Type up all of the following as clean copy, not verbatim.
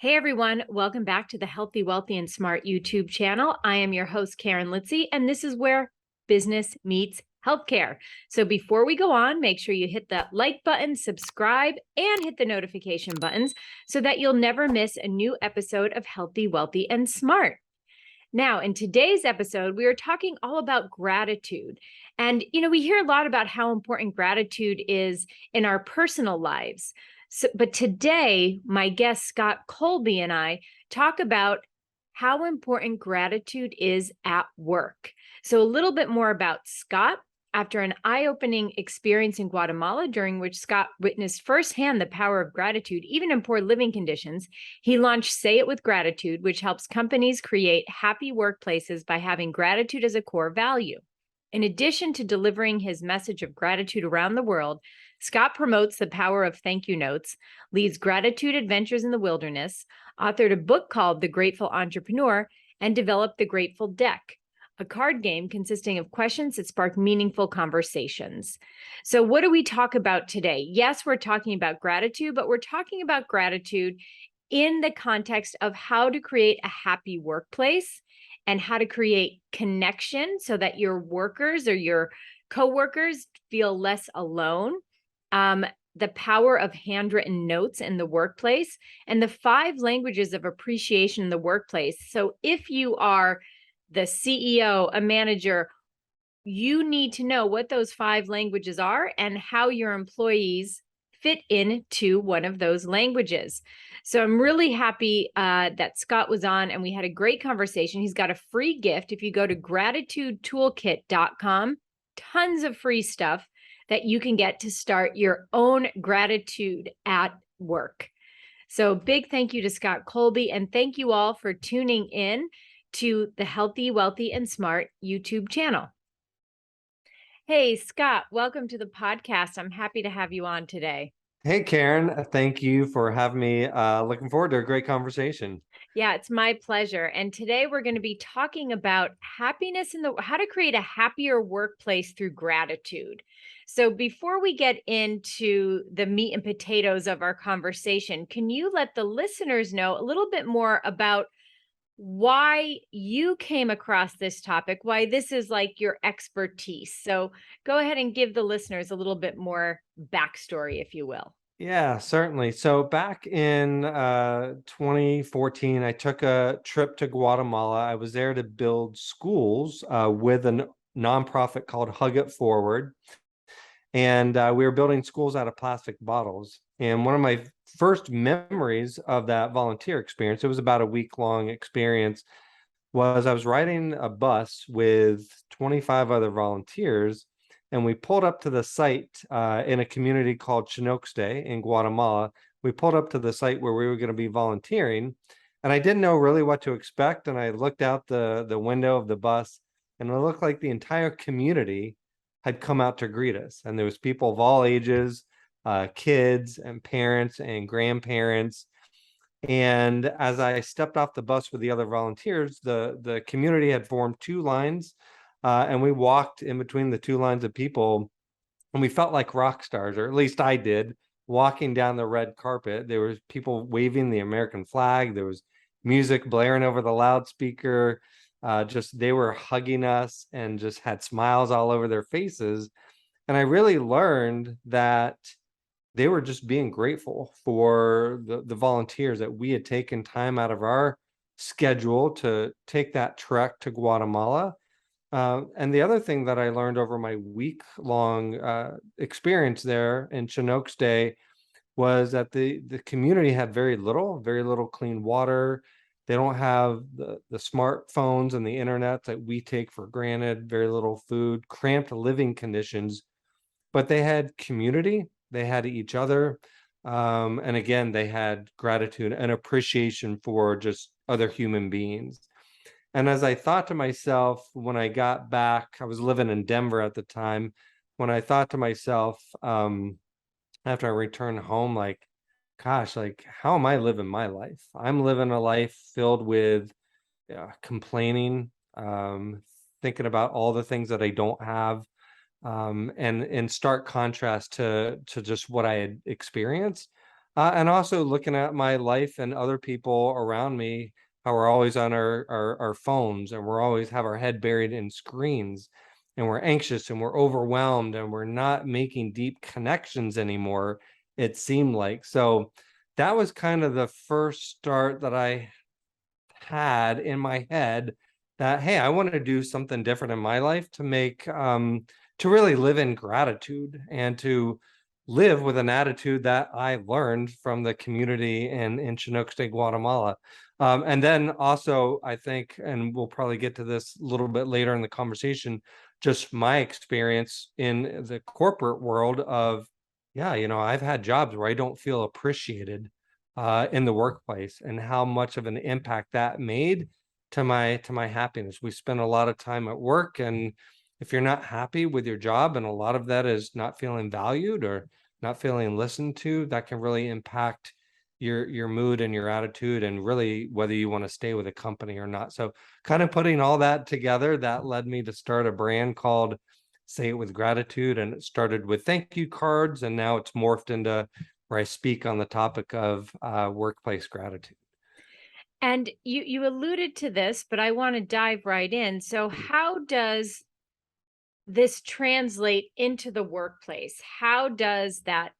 Hey everyone, welcome back to the Healthy, Wealthy, and Smart YouTube channel. I am your host, Karen Litzy, and this is where business meets healthcare. So before we go on, make sure you hit that like button, subscribe, and hit the notification buttons so that you'll never miss a new episode of Healthy, Wealthy, and Smart. Now, in today's episode, we are talking all about gratitude. And, we hear a lot about how important gratitude is in our personal lives. But today, my guest, Scott Colby, and I talk about how important gratitude is at work. So, a little bit more about Scott. After an eye-opening experience in Guatemala, during which Scott witnessed firsthand the power of gratitude, even in poor living conditions, he launched Say It With Gratitude, which helps companies create happy workplaces by having gratitude as a core value. In addition to delivering his message of gratitude around the world, Scott promotes the power of thank you notes, leads gratitude adventures in the wilderness, authored a book called The Grateful Entrepreneur, and developed the Grateful Deck, a card game consisting of questions that spark meaningful conversations. So what do we talk about today? Yes, we're talking about gratitude, but we're talking about gratitude in the context of how to create a happy workplace and how to create connection so that your workers or your coworkers feel less alone. The power of handwritten notes in the workplace, and the 5 languages of appreciation in the workplace. So if you are the CEO, a manager, you need to know what those 5 languages are and how your employees fit into one of those languages. So I'm really happy that Scott was on and we had a great conversation. He's got a free gift. If you go to gratitudetoolkit.com, tons of free stuff that you can get to start your own gratitude at work. So big thank you to Scott Colby, and thank you all for tuning in to the Healthy, Wealthy, and Smart YouTube channel. Hey, Scott, welcome to the podcast. I'm happy to have you on today. Hey, Karen, thank you for having me. Looking forward to a great conversation. Yeah, it's my pleasure. And today we're going to be talking about happiness and how to create a happier workplace through gratitude. So before we get into the meat and potatoes of our conversation, can you let the listeners know a little bit more about why you came across this topic, why this is like your expertise? So go ahead and give the listeners a little bit more backstory, if you will. Yeah, certainly. So back in 2014, I took a trip to Guatemala. I was there to build schools with a nonprofit called Hug It Forward. And we were building schools out of plastic bottles. And one of my first memories of that volunteer experience, it was about a week-long experience, was I was riding a bus with 25 other volunteers, and we pulled up to the site in a community called Chinoxte in Guatemala. We pulled up to the site where we were going to be volunteering, and I didn't know really what to expect. And I looked out the window of the bus, and it looked like the entire community had come out to greet us. And there was people of all ages, kids and parents and grandparents. And as I stepped off the bus with the other volunteers, the community had formed 2 lines, and we walked in between the 2 lines of people, and we felt like rock stars, or at least I did, walking down the red carpet. There was people waving the American flag. There was music blaring over the loudspeaker. Just they were hugging us and just had smiles all over their faces. And I really learned that they were just being grateful for the volunteers, that we had taken time out of our schedule to take that trek to Guatemala. And the other thing that I learned over my week-long experience there in Chinoxte was that the community had very little clean water. They don't have the smartphones and the internet that we take for granted, very little food, cramped living conditions, but they had community, they had each other. And again, they had gratitude and appreciation for just other human beings. And as I thought to myself, when I got back, I was living in Denver at the time, when I thought to myself, after I returned home, like, gosh, like, how am I living my life? I'm living a life filled with complaining, thinking about all the things that I don't have, and in stark contrast to just what I had experienced. And also looking at my life and other people around me, how we're always on our phones, and we're always have our head buried in screens, and we're anxious and we're overwhelmed and we're not making deep connections anymore, it seemed like. So that was kind of the first start that I had in my head, that hey, I want to do something different in my life to make to really live in gratitude and to live with an attitude that I learned from the community in Chinook State, Guatemala. And then also, I think, and we'll probably get to this a little bit later in the conversation, just my experience in the corporate world of, yeah, I've had jobs where I don't feel appreciated in the workplace, and how much of an impact that made to my happiness. We spend a lot of time at work, and if you're not happy with your job, and a lot of that is not feeling valued or not feeling listened to, that can really impact your mood and your attitude, and really whether you want to stay with a company or not. So kind of putting all that together, that led me to start a brand called Say It With Gratitude. And it started with thank you cards, and now it's morphed into where I speak on the topic of workplace gratitude. And you alluded to this, but I want to dive right in. So how does this translate into the workplace? How does that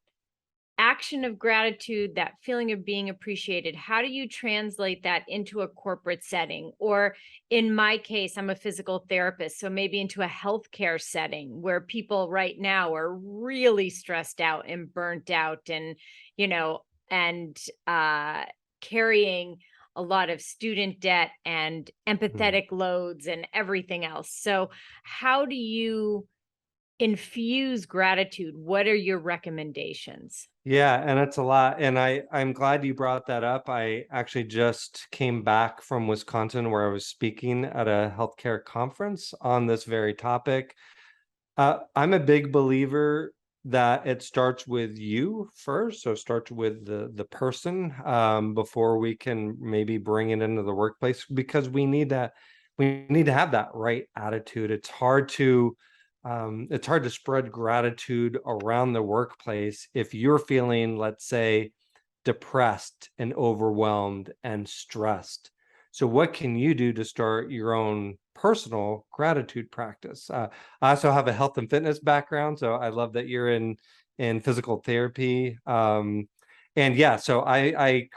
action of gratitude, that feeling of being appreciated, how do you translate that into a corporate setting? Or in my case, I'm a physical therapist, so maybe into a healthcare setting where people right now are really stressed out and burnt out, and, you know, and carrying a lot of student debt and Hmm. empathetic loads and everything else. So how do you infuse gratitude? What are your recommendations? Yeah, and it's a lot. And I'm glad you brought that up. I actually just came back from Wisconsin, where I was speaking at a healthcare conference on this very topic. I'm a big believer that it starts with you first. So it starts with the person, before we can maybe bring it into the workplace, because we need to have that right attitude. It's hard to spread gratitude around the workplace if you're feeling, let's say, depressed and overwhelmed and stressed. So, what can you do to start your own personal gratitude practice? I also have a health and fitness background, so I love that you're in physical therapy. And yeah, so I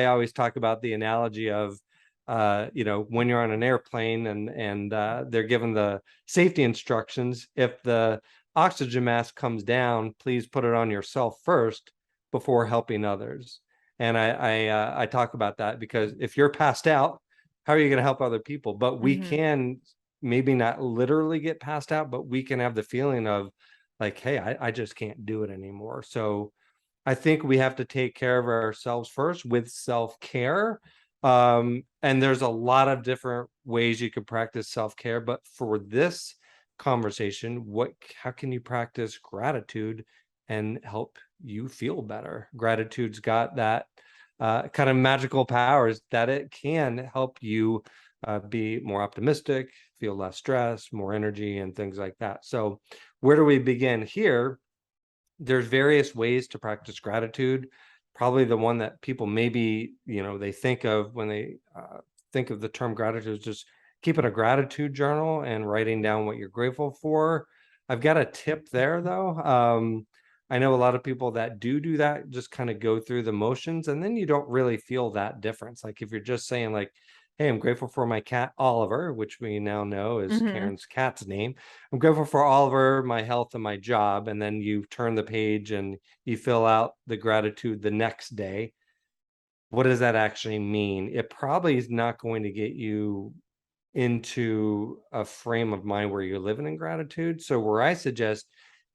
always talk about the analogy of when you're on an airplane, and they're given the safety instructions. If the oxygen mask comes down, please put it on yourself first before helping others. And I talk about that because if you're passed out, how are you going to help other people? But we Mhm. can maybe not literally get passed out, but we can have the feeling of like, hey, I just can't do it anymore. So I think we have to take care of ourselves first with self-care. And there's a lot of different ways you can practice self-care, but for this conversation, how can you practice gratitude and help you feel better? Gratitude's got that kind of magical powers that it can help you be more optimistic, feel less stress, more energy, and things like that. So, where do we begin here? There's various ways to practice gratitude. Probably the one that people maybe, they think of when they think of the term gratitude is just keeping a gratitude journal and writing down what you're grateful for. I've got a tip there though. I know a lot of people that do that, just kind of go through the motions, and then you don't really feel that difference. Like if you're just saying like, hey, I'm grateful for my cat Oliver, which we now know is Mhm. Karen's cat's name. I'm grateful for Oliver, my health, and my job. And then you turn the page and you fill out the gratitude the next day. What does that actually mean? It probably is not going to get you into a frame of mind where you're living in gratitude. So, where I suggest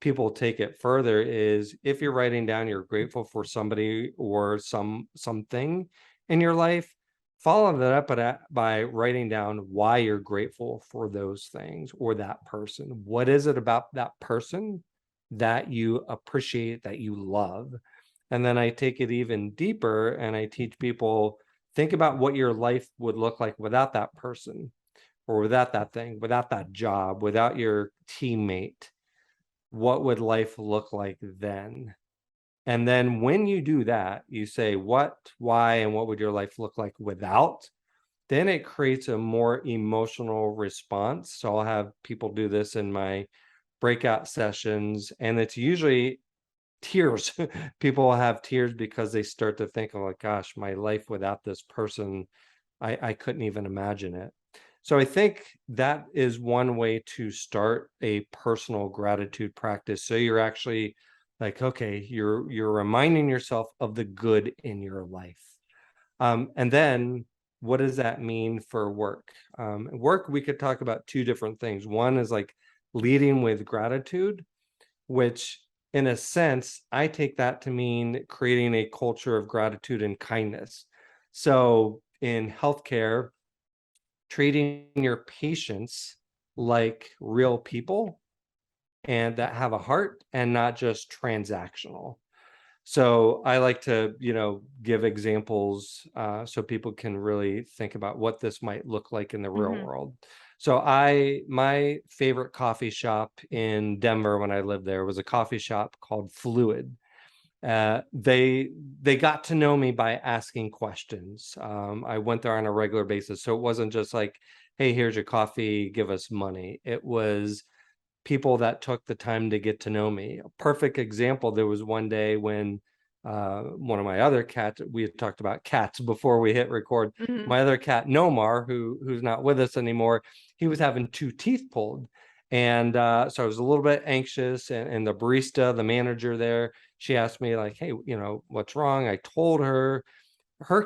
people take it further is if you're writing down you're grateful for somebody or something in your life, follow that up by writing down why you're grateful for those things or that person. What is it about that person that you appreciate, that you love? And then I take it even deeper and I teach people, think about what your life would look like without that person, or without that thing, without that job, without your teammate. What would life look like then? And then when you do that, you say what, why, and what would your life look like without? Then it creates a more emotional response. So I'll have people do this in my breakout sessions, and it's usually tears. People will have tears because they start to think, oh my gosh, my life without this person, I couldn't even imagine it. So I think that is one way to start a personal gratitude practice. So you're actually like, okay, you're reminding yourself of the good in your life. And then what does that mean for work? Work, we could talk about two different things. One is like leading with gratitude, which in a sense, I take that to mean creating a culture of gratitude and kindness. So in healthcare, treating your patients like real people and that have a heart and not just transactional. So I like to, give examples so people can really think about what this might look like in the real Mm-hmm. world. So my favorite coffee shop in Denver when I lived there was a coffee shop called Fluid. They got to know me by asking questions. I went there on a regular basis, so it wasn't just like, "Hey, here's your coffee, give us money." It was people that took the time to get to know me. A perfect example, there was one day when one of my other cats, we had talked about cats before we hit record. Mm-hmm. My other cat, Nomar, who's not with us anymore, he was having two teeth pulled. And so I was a little bit anxious. And the barista, the manager there, she asked me, like, hey, what's wrong? I told her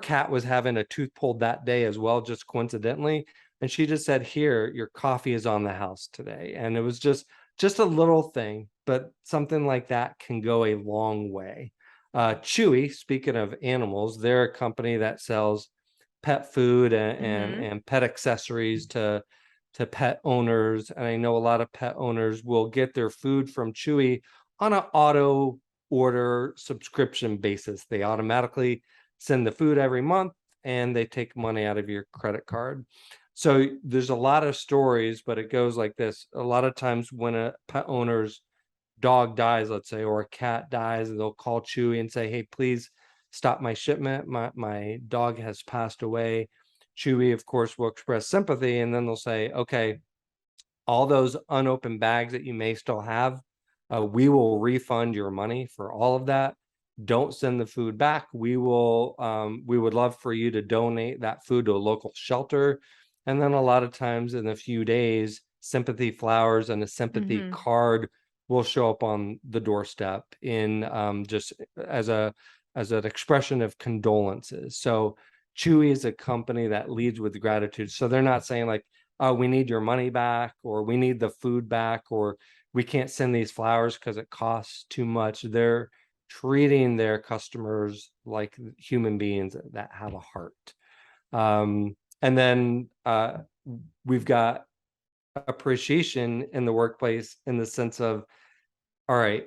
cat was having a tooth pulled that day as well, just coincidentally. And she just said, here, your coffee is on the house today. And it was just a little thing, but something like that can go a long way. Chewy, speaking of animals, they're a company that sells pet food Mm-hmm. and pet accessories to pet owners. And I know a lot of pet owners will get their food from Chewy on an auto order subscription basis. They automatically send the food every month and they take money out of your credit card. So there's a lot of stories, but it goes like this. A lot of times when a pet owner's dog dies, let's say, or a cat dies, and they'll call Chewy and say, hey, please stop my shipment. My dog has passed away. Chewy, of course, will express sympathy, and then they'll say, okay, all those unopened bags that you may still have, we will refund your money for all of that. Don't send the food back. We would love for you to donate that food to a local shelter. And then a lot of times in a few days, sympathy flowers and a sympathy Mm-hmm. card will show up on the doorstep in just as an expression of condolences. So Chewy is a company that leads with gratitude. So they're not saying like, oh, we need your money back, or we need the food back, or we can't send these flowers because it costs too much. They're treating their customers like human beings that have a heart. And then we've got appreciation in the workplace in the sense of, all right,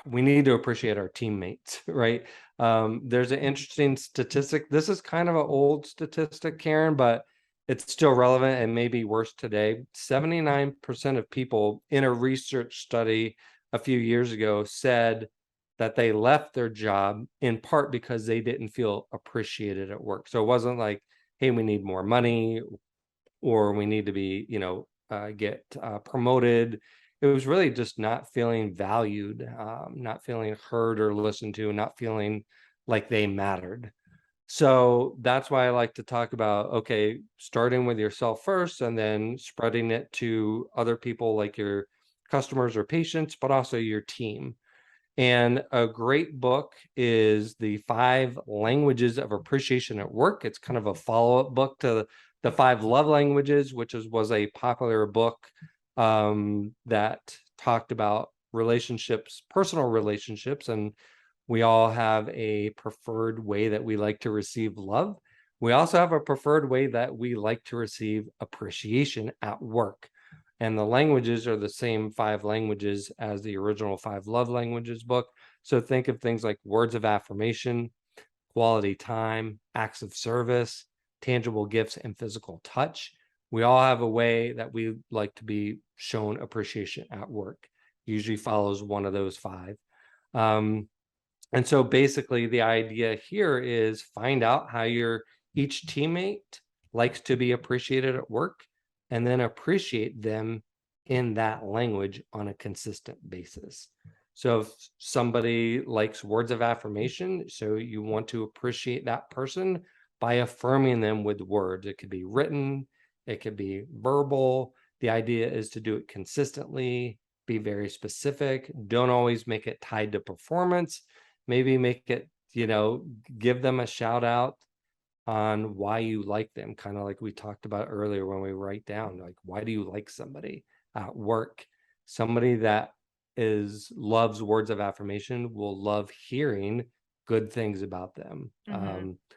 we need to appreciate our teammates, right? There's an interesting statistic. This is kind of an old statistic, Karen, but it's still relevant and maybe worse today. 79% of people in a research study a few years ago said that they left their job in part because they didn't feel appreciated at work. So it wasn't like, hey, we need more money or we need to be, get promoted. It was really just not feeling valued, not feeling heard or listened to, not feeling like they mattered. So that's why I like to talk about, okay, starting with yourself first and then spreading it to other people like your customers or patients, but also your team. And a great book is The Five Languages of Appreciation at Work. It's kind of a follow-up book to The Five Love Languages, which was a popular book that talked about relationships, personal relationships, and we all have a preferred way that we like to receive love. We also have a preferred way that we like to receive appreciation at work. And the languages are the same five languages as the original Five Love Languages book. So think of things like words of affirmation, quality time, acts of service, tangible gifts, and physical touch. We all have a way that we like to be shown appreciation at work. Usually follows one of those five. Um, And so basically the idea here is find out how each teammate likes to be appreciated at work, and then appreciate them in that language on a consistent basis. So if somebody likes words of affirmation, so you want to appreciate that person by affirming them with words. It could be written, it could be verbal. The idea is to do it consistently, be very specific. Don't always make it tied to performance. Maybe make it, give them a shout out on why you like them, kind of like we talked about earlier when we write down, like, why do you like somebody at work? Somebody that loves words of affirmation will love hearing good things about them.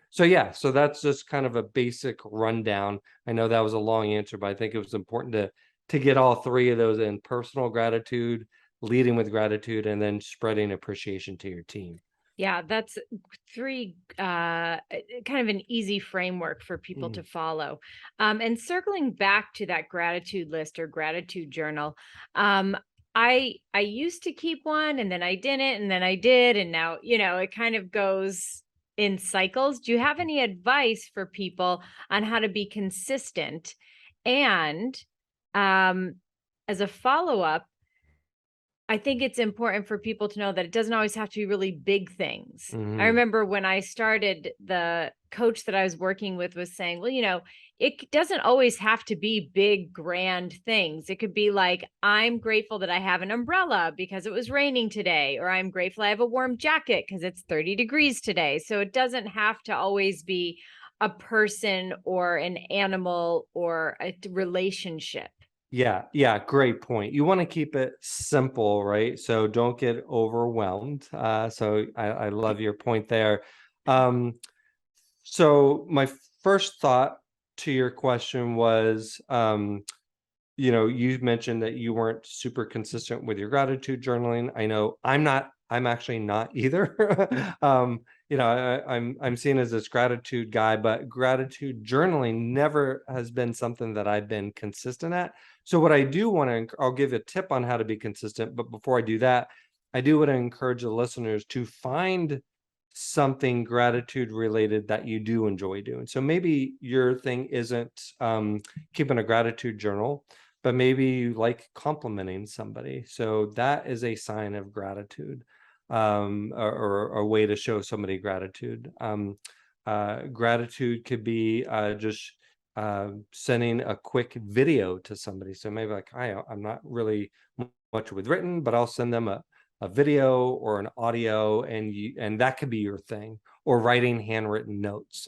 So that's just kind of a basic rundown. I know that was a long answer, but I think it was important to get all three of those in: personal gratitude, leading with gratitude, and then spreading appreciation to your team. Yeah, that's three kind of an easy framework for people to follow. And circling back to that gratitude list or gratitude journal, I used to keep one, and then I didn't, and then I did, and now, it kind of goes in cycles. Do you have any advice for people on how to be consistent? And as a follow-up, I think it's important for people to know that it doesn't always have to be really big things. I remember when I started, the coach that I was working with was saying, well, it doesn't always have to be big, grand things. It could be like, I'm grateful that I have an umbrella because it was raining today, or I'm grateful I have a warm jacket because it's 30 degrees today. So it doesn't have to always be a person or an animal or a relationship. Yeah, great point. You want to keep it simple, right? So don't get overwhelmed. So I love your point there. Um, so my first thought to your question was, you mentioned that you weren't super consistent with your gratitude journaling. I know I'm actually not either. I'm seen as this gratitude guy, but gratitude journaling never has been something that I've been consistent at. So what I do want to, I'll give a tip on how to be consistent, but before I do that, I do want to encourage the listeners to find something gratitude related that you do enjoy doing. So maybe your thing isn't keeping a gratitude journal, but maybe you like complimenting somebody. So that is a sign of gratitude, or a way to show somebody gratitude. Gratitude could be just sending a quick video to somebody. So maybe like, I'm not really much with written, but I'll send them a video or an audio, and that could be your thing. Or writing handwritten notes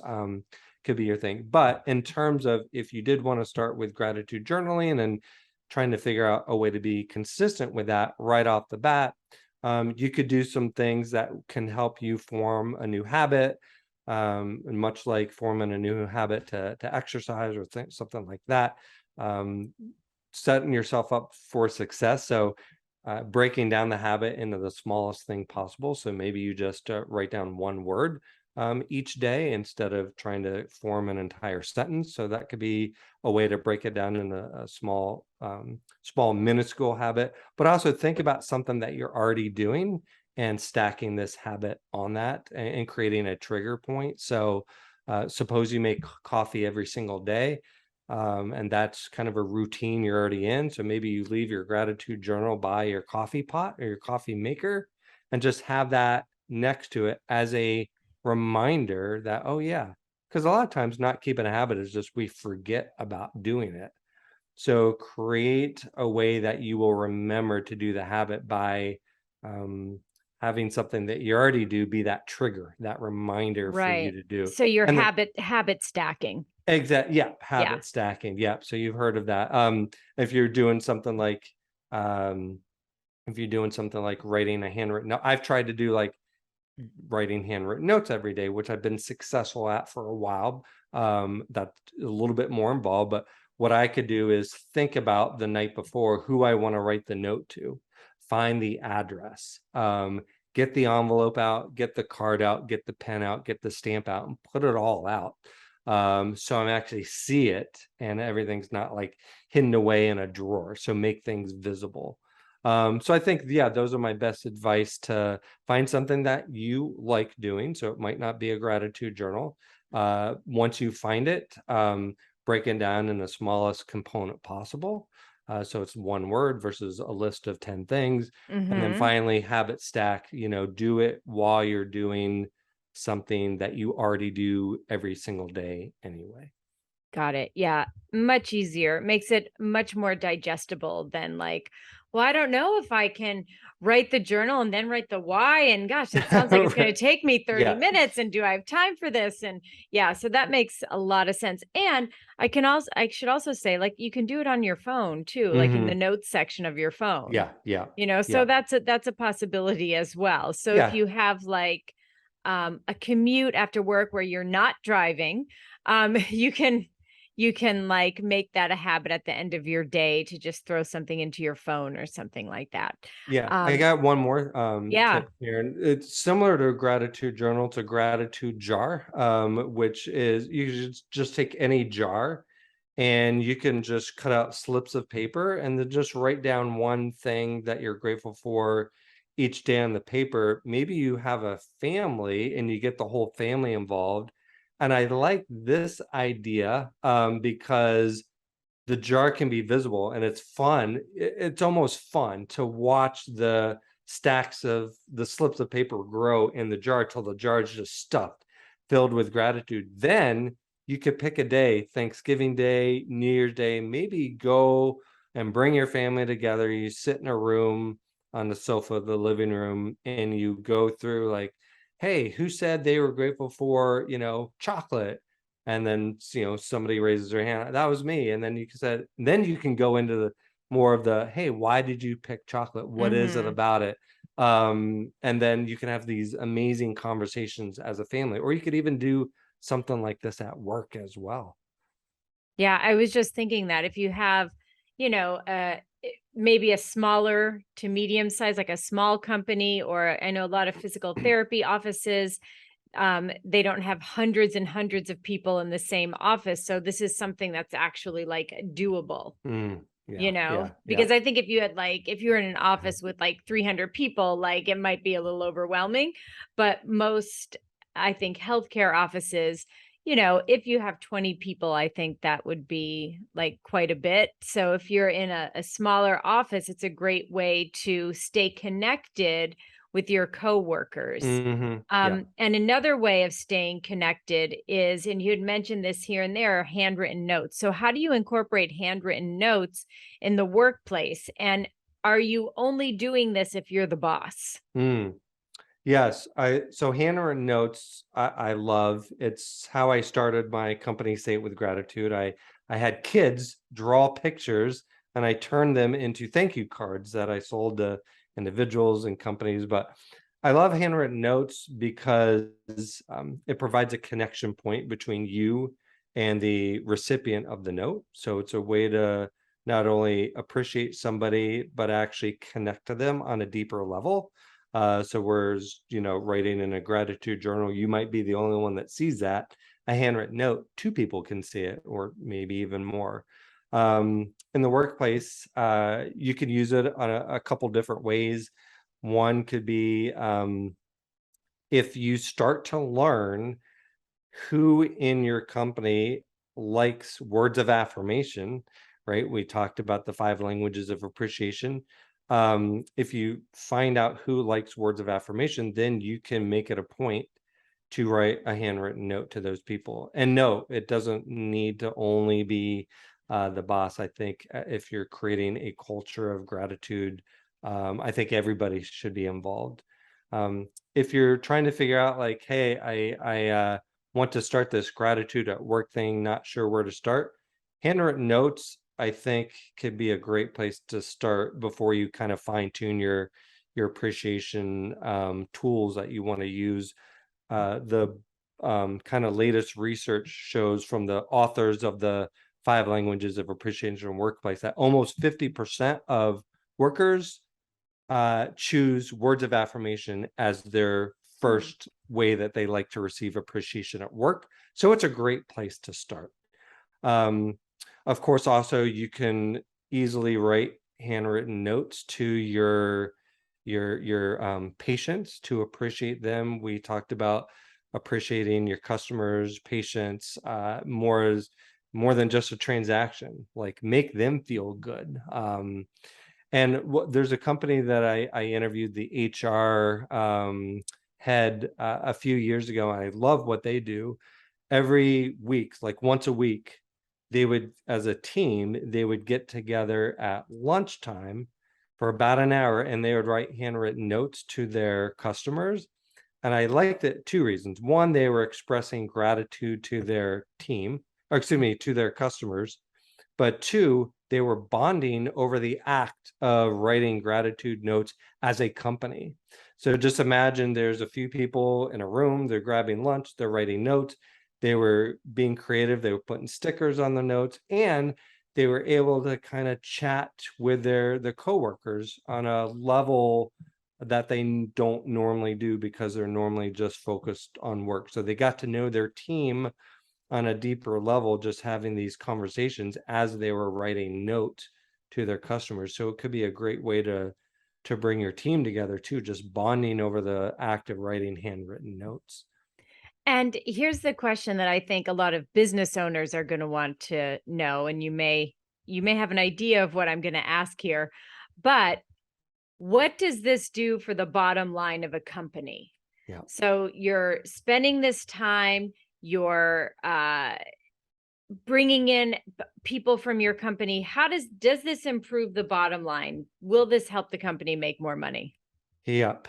could be your thing. But in terms of, if you did want to start with gratitude journaling and trying to figure out a way to be consistent with that right off the bat, you could do some things that can help you form a new habit, and much like forming a new habit to exercise or something like that, setting yourself up for success. So breaking down the habit into the smallest thing possible. So maybe you just write down one word each day instead of trying to form an entire sentence. So that could be a way to break it down in a small, minuscule habit. But also think about something that you're already doing and stacking this habit on that, and creating a trigger point. So suppose you make coffee every single day. And that's kind of a routine you're already in. So maybe you leave your gratitude journal by your coffee pot or your coffee maker, and just have that next to it as a reminder that, oh yeah, because a lot of times not keeping a habit is just we forget about doing it. So create a way that you will remember to do the habit by having something that you already do be that trigger, that reminder for you Right. to do. So your And then habit stacking. exactly, yeah, Yeah. habit stacking. Yeah. So you've heard of that. If you're doing something like um if you're doing something like writing a handwritten note, I've tried to do like writing handwritten notes every day, which I've been successful at for a while. That's a little bit more involved, but what I could do is think about the night before who I want to write the note to, find the address, get the envelope out, get the card out, get the pen out, get the stamp out, and put it all out. So I'm actually see it, and everything's not like hidden away in a drawer. So make things visible. So I think, yeah, those are my best advice: to find something that you like doing. So it might not be a gratitude journal. Once you find it, break it down in the smallest component possible. So it's one word versus a list of 10 things. And then Mm-hmm. finally, habit stack, do it while you're doing something that you already do every single day anyway. Got it. Yeah, much easier. Makes it much more digestible than like, well, I don't know if I can write the journal and then write the why. And gosh, it sounds like it's going Right. to take me 30 Yeah. minutes. And do I have time for this? And yeah, so that makes a lot of sense. And I should also say, like, you can do it on your phone too, like in the Hmm. notes section of your phone, Yeah. Yeah. so Yeah. that's a possibility as well. So if Yeah. you have like a commute after work where you're not driving, you can like make that a habit at the end of your day to just throw something into your phone or something like that. Yeah, I Um, got one more yeah. tip here. And it's similar to a gratitude journal. It's a gratitude jar, which is, you can just take any jar and you can just cut out slips of paper and then just write down one thing that you're grateful for each day on the paper. Maybe you have a family and you get the whole family involved. And I like this idea, because the jar can be visible and it's fun. It's almost fun to watch the stacks of the slips of paper grow in the jar till the jar is just stuffed, filled with gratitude. Then you could pick a day, Thanksgiving Day, New Year's Day, maybe go and bring your family together. You sit in a room on the sofa of the living room and you go through, like, hey, who said they were grateful for, chocolate? And then somebody raises their hand, that was me. And then you can go into the more of the, hey, why did you pick chocolate, what is it Hmm. about it? And then you can have these amazing conversations as a family, or you could even do something like this at work as well. Yeah, I was just thinking that if you have, maybe a smaller to medium size, like a small company, or I know a lot of physical therapy offices, they don't have hundreds and hundreds of people in the same office. So this is something that's actually like doable, Yeah, yeah, yeah. because I think if you were in an office with like 300 people, like it might be a little overwhelming. But most, I think, healthcare offices, if you have 20 people, I think that would be like quite a bit. So if you're in a smaller office, it's a great way to stay connected with your coworkers. Yeah. And another way of staying connected is, and you had mentioned this here and there, handwritten notes. So, how do you incorporate handwritten notes in the workplace? And are you only doing this if you're the boss? Mm. Yes, so handwritten notes I love. It's how I started my company, Say It With Gratitude. I had kids draw pictures and I turned them into thank you cards that I sold to individuals and companies. But I love handwritten notes because it provides a connection point between you and the recipient of the note. So it's a way to not only appreciate somebody, but actually connect to them on a deeper level. So whereas, writing in a gratitude journal, you might be the only one that sees that. A handwritten note, two people can see it, or maybe even more. In the workplace, you can use it on a couple different ways. One could be, if you start to learn who in your company likes words of affirmation, right? We talked about the 5 languages of appreciation. If you find out who likes words of affirmation, then you can make it a point to write a handwritten note to those people. And no, it doesn't need to only be the boss. I think if you're creating a culture of gratitude, I think everybody should be involved. If you're trying to figure out, like, hey, I want to start this gratitude at work thing, not sure where to start, handwritten notes, I think, could be a great place to start before you kind of fine tune your appreciation tools that you want to use. The kind of latest research shows from the authors of the 5 languages of appreciation in workplace that almost 50% of workers choose words of affirmation as their Hmm. first way that they like to receive appreciation at work. So it's a great place to start. Um, of course, also you can easily write handwritten notes to your patients to appreciate them. We talked about appreciating your customers, patients, more than just a transaction, like make them feel good. And there's a company that I interviewed the HR head a few years ago, and I love what they do. Every week, like once a week, they would, as a team, they would get together at lunchtime for about an hour, and they would write handwritten notes to their customers. And I liked it 2 reasons. One, they were expressing gratitude to their team, or excuse me, to their customers. But two, they were bonding over the act of writing gratitude notes as a company. So just imagine there's a few people in a room, they're grabbing lunch, they're writing notes. They were being creative, they were putting stickers on the notes, and they were able to kind of chat with their coworkers on a level that they don't normally do because they're normally just focused on work. So they got to know their team on a deeper level, just having these conversations as they were writing notes to their customers. So it could be a great way to bring your team together too, just bonding over the act of writing handwritten notes. And here's the question that I think a lot of business owners are going to want to know, and you may have an idea of what I'm going to ask here, but what does this do for the bottom line of a company? Yeah. So you're spending this time, you're bringing in people from your company. How does this improve the bottom line? Will this help the company make more money? Yep.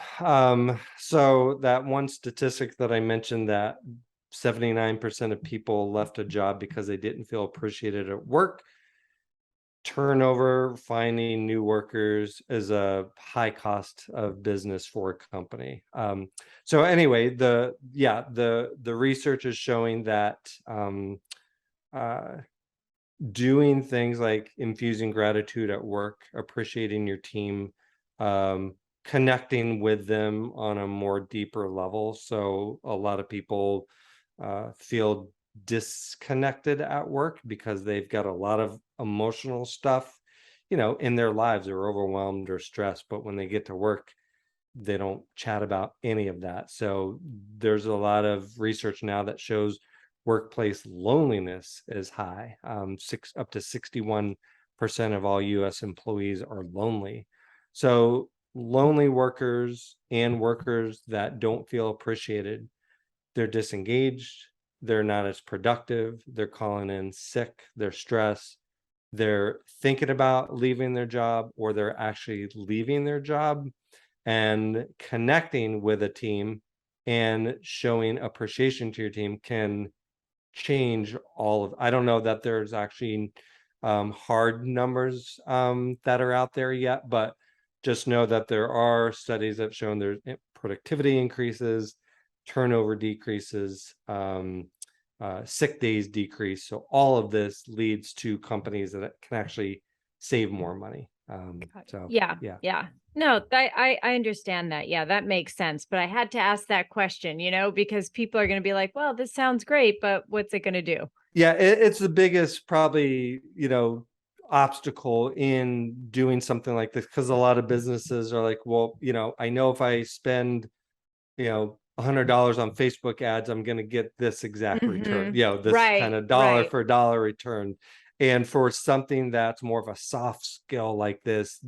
So that one statistic that I mentioned, that 79% of people left a job because they didn't feel appreciated at work. Turnover, finding new workers is a high cost of business for a company. So anyway, the research is showing that doing things like infusing gratitude at work, appreciating your team, connecting with them on a more deeper level. So a lot of people feel disconnected at work because they've got a lot of emotional stuff, in their lives. They're overwhelmed or stressed, but when they get to work, they don't chat about any of that. So there's a lot of research now that shows workplace loneliness is high. Up to 61% of all US employees are lonely. So lonely workers and workers that don't feel appreciated, they're disengaged, they're not as productive, they're calling in sick, they're stressed, they're thinking about leaving their job, or they're actually leaving their job. And connecting with a team and showing appreciation to your team can change all of. I don't know that there's actually hard numbers that are out there yet, but just know that there are studies that have shown there's productivity increases, turnover decreases, sick days decrease. So all of this leads to companies that can actually save more money. Yeah. No, I understand that. Yeah, that makes sense. But I had to ask that question, because people are going to be like, well, this sounds great, but what's it going to do? Yeah, it's the biggest probably, obstacle in doing something like this, because a lot of businesses are like, well, I know if I spend, $100 on Facebook ads, I'm going to get this exact return, this kind of dollar for dollar return. And for something that's more of a soft skill like this,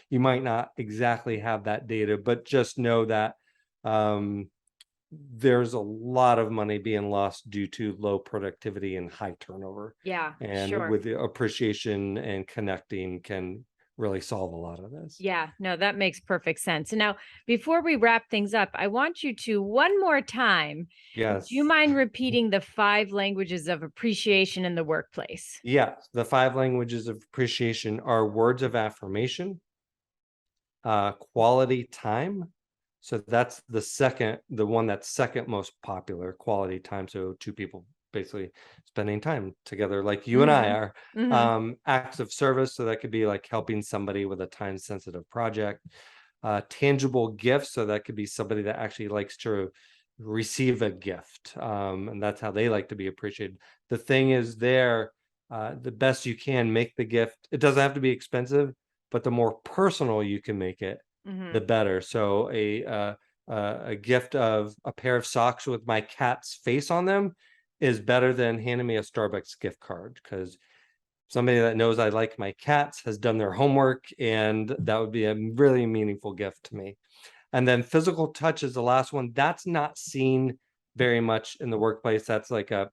you might not exactly have that data, but just know that there's a lot of money being lost due to low productivity and high turnover. Yeah, And sure. with the appreciation and connecting can really solve a lot of this. Yeah, no, that makes perfect sense. And now, before we wrap things up, I want you to one more time. Yes. Do you mind repeating the 5 languages of appreciation in the workplace? Yeah, the 5 languages of appreciation are words of affirmation, quality time. So that's the one that's second most popular, quality time. So 2 people basically spending time together like you and I are. Acts of service, so that could be like helping somebody with a time sensitive project. Tangible gifts, so that could be somebody that actually likes to receive a gift, and that's how they like to be appreciated. The thing is, the best you can, make the gift. It doesn't have to be expensive, but the more personal you can make it, the better. So a gift of a pair of socks with my cat's face on them is better than handing me a Starbucks gift card, because somebody that knows I like my cats has done their homework, and that would be a really meaningful gift to me. And then physical touch is the last one. That's not seen very much in the workplace. That's like a,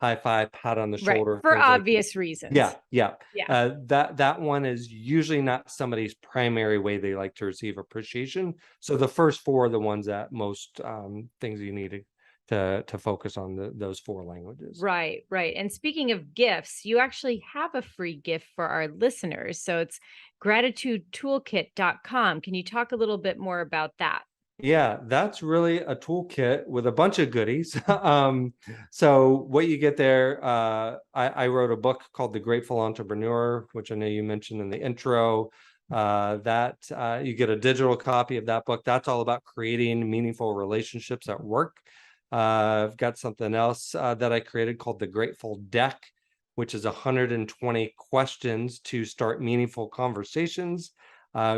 high five, pat on the Right. shoulder, For things like that. obvious reasons. Yeah, yeah. Yeah. That one is usually not somebody's primary way they like to receive appreciation. So the first four are the ones that most things you need to focus on, those four languages. Right, right. And speaking of gifts, you actually have a free gift for our listeners. So it's gratitudetoolkit.com. Can you talk a little bit more about that? Yeah, that's really a toolkit with a bunch of goodies. So what you get there, I wrote a book called The Grateful Entrepreneur, which I know you mentioned in the intro. That you get a digital copy of that book. That's all about creating meaningful relationships at work. I've got something else that I created called the Grateful Deck, which is 120 questions to start meaningful conversations.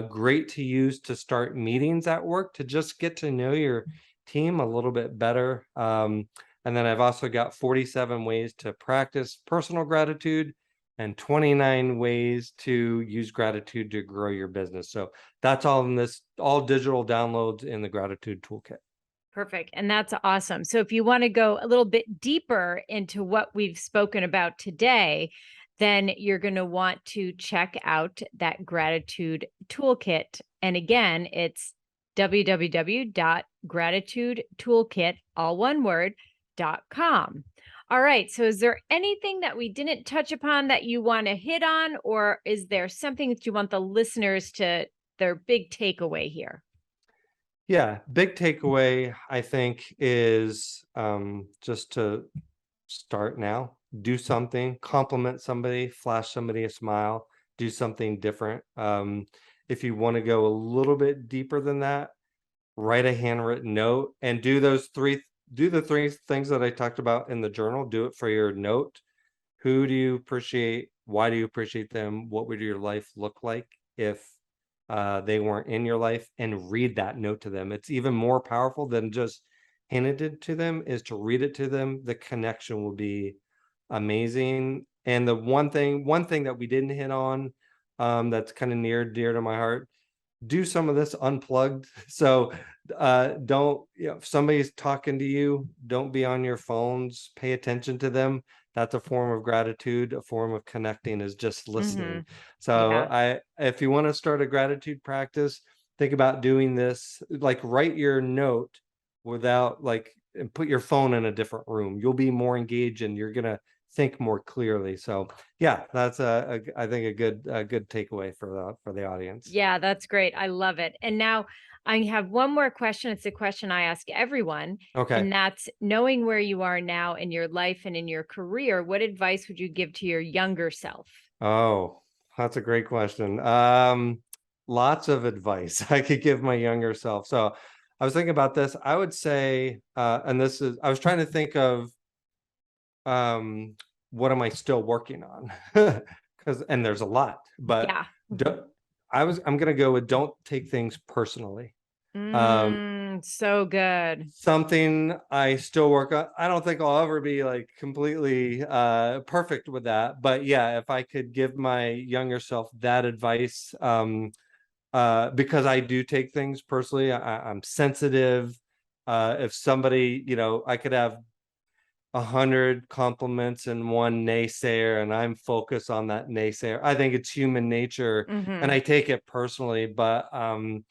Great to use to start meetings at work, to just get to know your team a little bit better. And then I've also got 47 ways to practice personal gratitude and 29 ways to use gratitude to grow your business. So that's all in this, all digital downloads in the Gratitude Toolkit. Perfect. And that's awesome. So if you want to go a little bit deeper into what we've spoken about today, then you're going to want to check out that gratitude toolkit. And again, it's www.gratitudetoolkit, all one word, .com. All right. So is there anything that we didn't touch upon that you want to hit on, or is there something that you want the listeners to, their big takeaway here? Yeah, big takeaway, I think, is just to start now, do something, compliment somebody, flash somebody a smile, do something different. If you want to go a little bit deeper than that, write a handwritten note and do the three things that I talked about in the journal. Do it for your note. Who do you appreciate? Why do you appreciate them? What would your life look like if they weren't in your life? And read that note to them. It's even more powerful than just handed it to them, is to read it to them. The connection will be amazing. And the one thing that we didn't hit on, that's kind of near dear to my heart, do some of this unplugged. So don't, if somebody's talking to you, don't be on your phones, pay attention to them. That's a form of gratitude. A form of connecting is just listening. So Yeah. if you want to start a gratitude practice, think about doing this, like write your note without and put your phone in a different room. You'll be more engaged and you're going to think more clearly. So yeah, that's I think a good takeaway for the audience. Yeah, that's great. I love it. And now I have one more question. It's a question I ask everyone, Okay. and that's knowing where you are now in your life and in your career, what advice would you give to your younger self? Oh, that's a great question. Lots of advice I could give my younger self. So I was thinking about this. I would say, and this is, I was trying to think of what am I still working on? Because and there's a lot, but Yeah. do, I'm gonna go with don't take things personally. Um, So good. something I still work on. I don't think I'll ever be like completely perfect with that, but yeah, if I could give my younger self that advice, because I do take things personally. I'm sensitive. If somebody, I could have 100 compliments and one naysayer, and I'm focused on that naysayer. I think it's human nature, and Hmm. I take it personally, but I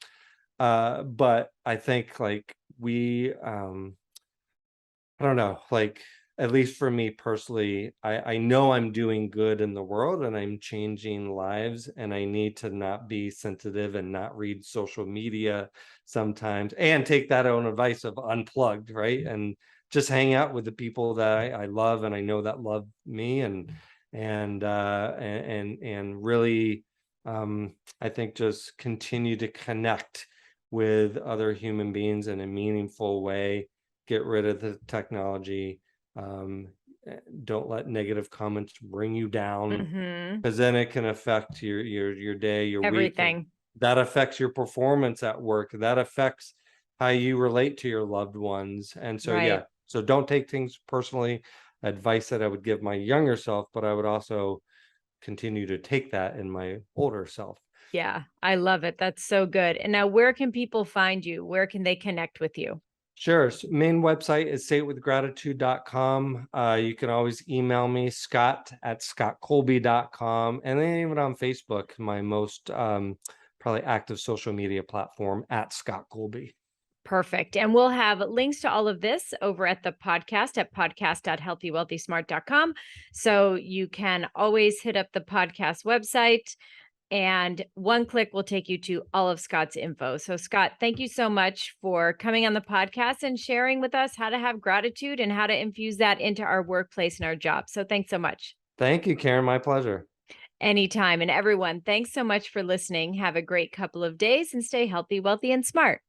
think like I don't know, like at least for me personally, I know I'm doing good in the world and I'm changing lives, and I need to not be sensitive and not read social media sometimes, and take that own advice of unplugged, right? And just hang out with the people that I love and I know that love me, and really I think just continue to connect with other human beings in a meaningful way, get rid of the technology, Don't let negative comments bring you down, Hmm. because then it can affect your day, your week, and Everything. that affects your performance at work. That affects how you relate to your loved ones. And so, yeah, Right. so don't take things personally. Advice that I would give my younger self, but I would also continue to take that in my older self. Yeah, I love it. That's so good. And now, where can people find you? Where can they connect with you? Sure. Main website is saywithgratitude.com. You can always email me, scott@scottcolby.com. And then even on Facebook, my most probably active social media platform, @Scott Colby. Perfect. And we'll have links to all of this over at the podcast at podcast.healthywealthysmart.com. So you can always hit up the podcast website, and one click will take you to all of Scott's info. So, Scott, thank you so much for coming on the podcast and sharing with us how to have gratitude and how to infuse that into our workplace and our job. So, thanks so much. Thank you, Karen. My pleasure. Anytime. And everyone, thanks so much for listening. Have a great couple of days and stay healthy, wealthy, and smart.